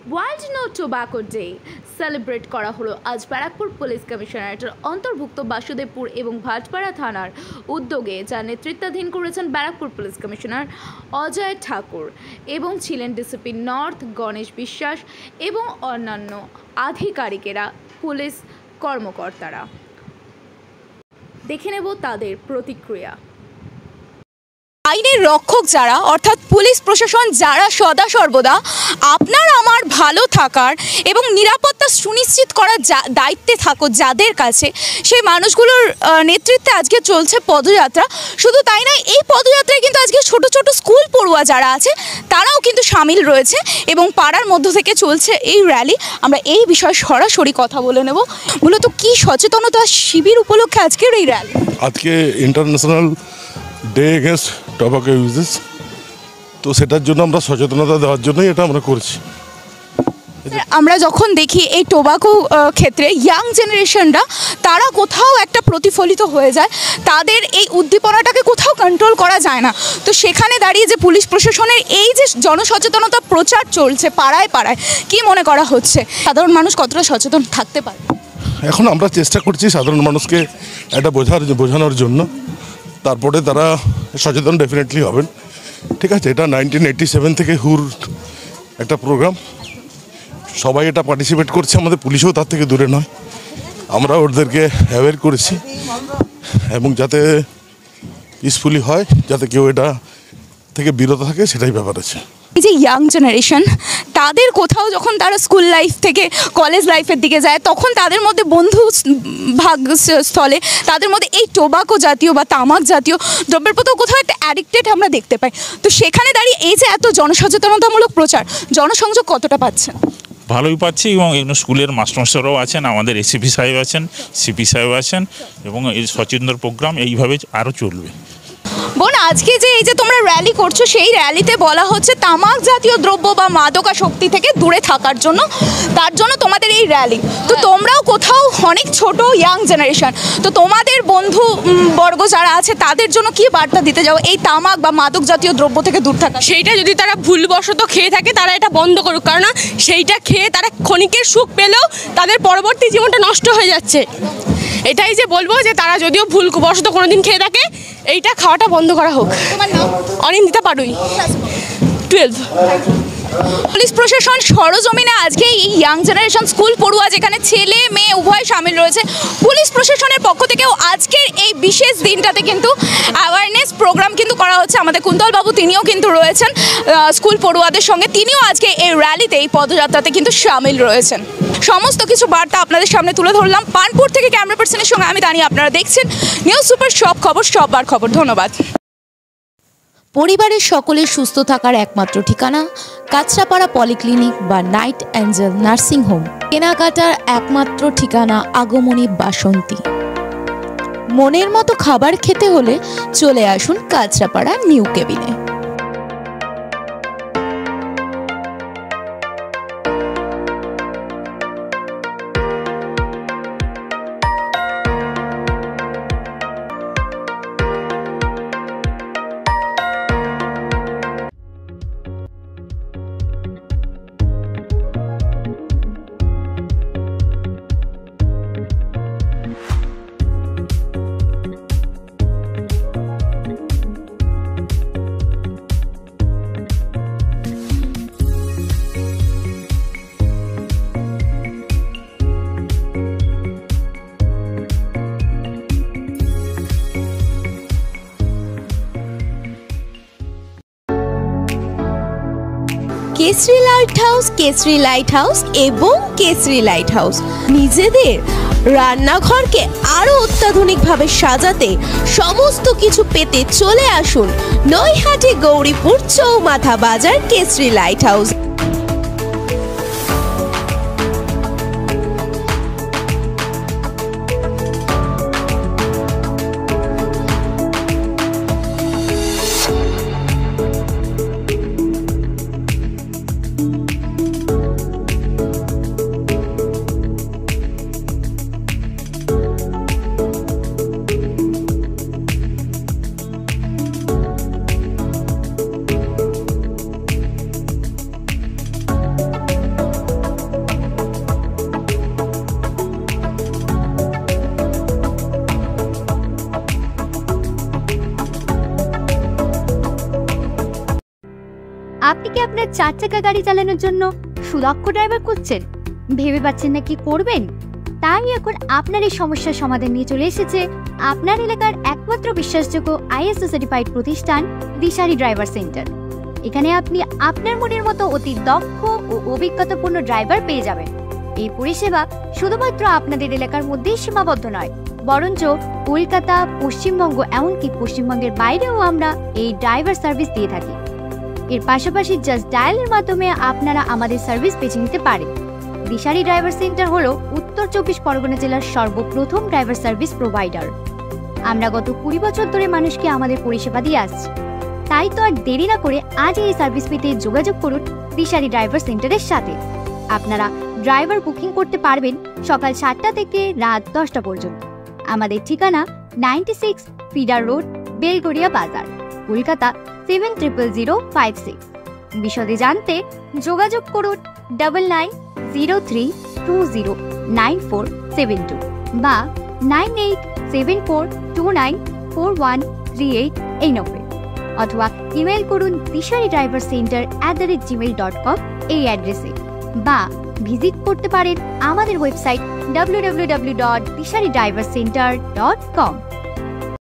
World no tobacco day celebrate করা হলো আজ ব্যারাকপুর পুলিশ কমিশনারেটের অন্তর্ভুক্ত বাসুদেবপুর এবং ভাটপাড়া থানার উদ্যোগে, যার নেতৃত্বাধীন করেছেন ব্যারাকপুর পুলিশ কমিশনার অজয় ঠাকুর এবং ছিলেন ডিসিপি নর্থ গণেশ বিশ্বাস এবং অন্যান্য আধিকারিকেরা, পুলিশ কর্মকর্তারা। দেখে নেব তাদের প্রতিক্রিয়া। আইনের রক্ষক যারা, অর্থাৎ পুলিশ প্রশাসন যারা সদা সর্বদা আপনার আমার ভালো থাকার এবং নিরাপত্তা সুনিশ্চিত করার দায়িত্বে থাকো যাদের কাছে, সেই মানুষগুলোর নেতৃত্বে আজকে চলছে পদযাত্রা। শুধু তাই নয়, এই পদযাত্রায় কিন্তু আজকে ছোট ছোট স্কুল পড়ুয়া যারা আছে তারাও কিন্তু সামিল রয়েছে এবং পাড়ার মধ্য থেকে চলছে এই র্যালি। আমরা এই বিষয়ে সরাসরি কথা বলে নেব। মূলত কি সচেতনতা শিবির উপলক্ষে আজকের এই র্যালি? আজকে international day against tobacco uses, তো সেটার জন্য আমরা সচেতনতা দেওয়ার জন্যই এটা আমরা করছি। আমরা যখন দেখি এই টোব্যাকো ক্ষেত্রে ইয়াং জেনারেশনরা তারা কোথাও একটা প্রতিফলিত হয়ে যায়, তাদের এই উদ্দীপনাটাকে কোথাও কন্ট্রোল করা যায় না। তো সেখানে দাঁড়িয়ে যে পুলিশ প্রশাসনের এই যে জনসচেতনতা প্রচার চলছে পাড়ায় পাড়ায়, কি মনে করা হচ্ছে সাধারণ মানুষ কতটা সচেতন থাকতে পারে? এখন আমরা চেষ্টা করছি সাধারণ মানুষকে এটা বোঝানোর জন্য, তারপরে তারা সচেতন ডেফিনেটলি হবেন। ঠিক আছে, এটা 1987 থেকে হুর একটা প্রোগ্রাম, সবাই এটা পার্টিসিপেট করছে, আমাদের পুলিশও তার থেকে দূরে নয়। আমরা ওদেরকে অ্যাওয়্যার করেছি এবং যাতে পিসফুলি হয়, যাতে কেউ এটা থেকে বিরত থাকে, সেটাই ব্যাপার আছে। এই যে ইয়াং জেনারেশন, তাদের কোথাও যখন তারা স্কুল লাইফ থেকে কলেজ লাইফের দিকে যায়, তখন তাদের মধ্যে বন্ধু ভাগ স্থলে তাদের মধ্যে এই টোব্যাকো জাতীয় বা তামাক জাতীয় দ্রব্যের প্রতি কোথাও একটা অ্যাডিক্টেড আমরা দেখতে পাই। তো সেখানে দাঁড়িয়ে এই যে এত জনসচেতনতামূলক প্রচার, জনসংযোগ কতটা পাচ্ছেন? ভালোই পাচ্ছি, এবং এগুলো স্কুলের মাস্টারমশাইরাও আছেন, আমাদের এসিপি সাহেব আছেন, সিপি সাহেব আছেন, এবং এই সচেতন প্রোগ্রাম এইভাবে আরও চলবে। বোন, আজকে যে এই যে তোমরা র্যালি করছো, সেই র্যালিতে বলা হচ্ছে তামাক জাতীয় দ্রব্য বা মাদকাসক্তি থেকে দূরে থাকার জন্য, তার জন্য তোমাদের এই র্যালি। তো তোমরাও কোথাও অনেক ছোট ইয়াং জেনারেশন, তো তোমাদের বন্ধু বর্গ যারা আছে তাদের জন্য কি বার্তা দিতে যাও এই তামাক বা মাদক জাতীয় দ্রব্য থেকে দূর থাকা? সেইটা যদি তারা ভুলবশত খেয়ে থাকে, তারা এটা বন্ধ করুক, কারণ সেইটা খেয়ে তারা ক্ষণিকের সুখ পেলেও তাদের পরবর্তী জীবনটা নষ্ট হয়ে যাচ্ছে। এটাই যে বলবো যে তারা যদিও ভুলবশত কোনোদিন খেয়ে থাকে, এইটা খাওয়াটা বন্ধ করা হোক। তোমার নাম? অনিন্দিতা পাড়ুই, 12। পুলিশ প্রশাসন সরজমিনে আজকে এই ইয়াং জেনারেশন স্কুল পড়ুয়া, যেখানে ছেলে মেয়ে উভয় সামিল রয়েছে, পুলিশ প্রশাসনের পক্ষ থেকেও আজকের এই বিশেষ দিনটাতে কিন্তু অ্যাওয়ারনেস প্রোগ্রাম কিন্তু করা হচ্ছে। আমাদের কুন্তল বাবু, তিনিও কিন্তু রয়েছেন স্কুল পড়ুয়াদের সঙ্গে, তিনিও আজকে এই র্যালিতে, এই পদযাত্রাতে কিন্তু সামিল রয়েছেন। সমস্ত কিছু বার্তা আপনাদের সামনে তুলে ধরলাম। পানপুর থেকে ক্যামেরা পার্সনের সঙ্গে আমি দাঁড়িয়ে, আপনারা দেখছেন নিউজ সুপার, সব খবর সববার খবর। ধন্যবাদ। পরিবারের সকলের সুস্থ থাকার একমাত্র ঠিকানা কাঁচরাপাড়া পলিক্লিনিক বা নাইট অ্যাঞ্জেল নার্সিং হোম। কেনাকাটার একমাত্র ঠিকানা আগমনী বাসন্তী। মনের মতো খাবার খেতে হলে চলে আসুন কাঁচরাপাড়া নিউ কেবিনে। Kesari light house, Kesari light house এবং কেসরি লাইট হাউস নিজেদের রান্নাঘরকে আরো অত্যাধুনিকভাবে সাজাতে, সমস্ত কিছু পেতে চলে আসুন নৈহাটি গৌরীপুর চৌমাথা বাজার কেসরি লাইট হাউস। 4 চাকা গাড়ি চালানোর জন্য সুদক্ষ ড্রাইভার খুঁজছেন? ভেবে পাচ্ছেন না কি করবেন? তাই এখন আপনার এই সমস্যার সমাধান নিয়ে চলে এসেছে আপনার এলাকার একমাত্র বিশ্বাসযোগ্য ISO সার্টিফাইড প্রতিষ্ঠান দিশারি ড্রাইভার সেন্টার। এখানে আপনি আপনার মনের মতো অতি দক্ষ ও অভিজ্ঞতাপূর্ণ ড্রাইভার পেয়ে যাবেন। এই পরিষেবা শুধুমাত্র আপনাদের এলাকার মধ্যেই সীমাবদ্ধ নয়, বরঞ্চ কলকাতা, পশ্চিমবঙ্গ, এমনকি পশ্চিমবঙ্গের বাইরেও আমরা এই ড্রাইভার সার্ভিস দিয়ে থাকি। এর পাশাপাশি জাস্ট ডায়ালের মাধ্যমে আপনারা আমাদের সার্ভিস বেছে নিতে পারেন। দিশারি ড্রাইভার সেন্টার হলো উত্তর 24 পরগনা জেলার সর্বপ্রথম ড্রাইভার সার্ভিস প্রোভাইডার। আমরা গত 20 বছর ধরে মানুষকে আমাদের পরিষেবা দিয়ে আসছি। তাই তো আর দেরি না করে আজ এই সার্ভিস পেতে যোগাযোগ করুন দিশারি ড্রাইভার সেন্টারের সাথে। আপনারা ড্রাইভার বুকিং করতে পারবেন সকাল 7টা থেকে রাত 10টা পর্যন্ত। আমাদের ঠিকানা 96 ফিডার রোড, বেলগড়িয়া বাজার, কলকাতা 700056। বিশদে জানতে যোগাযোগ করুন 9903209472 বা 9874294138 এই নম্বরে, অথবা ইমেল করুন disharidrivercenter@gmail.com এই অ্যাড্রেসে, বা ভিজিট করতে পারেন আমাদের ওয়েবসাইট www.disharidrivercenter.com।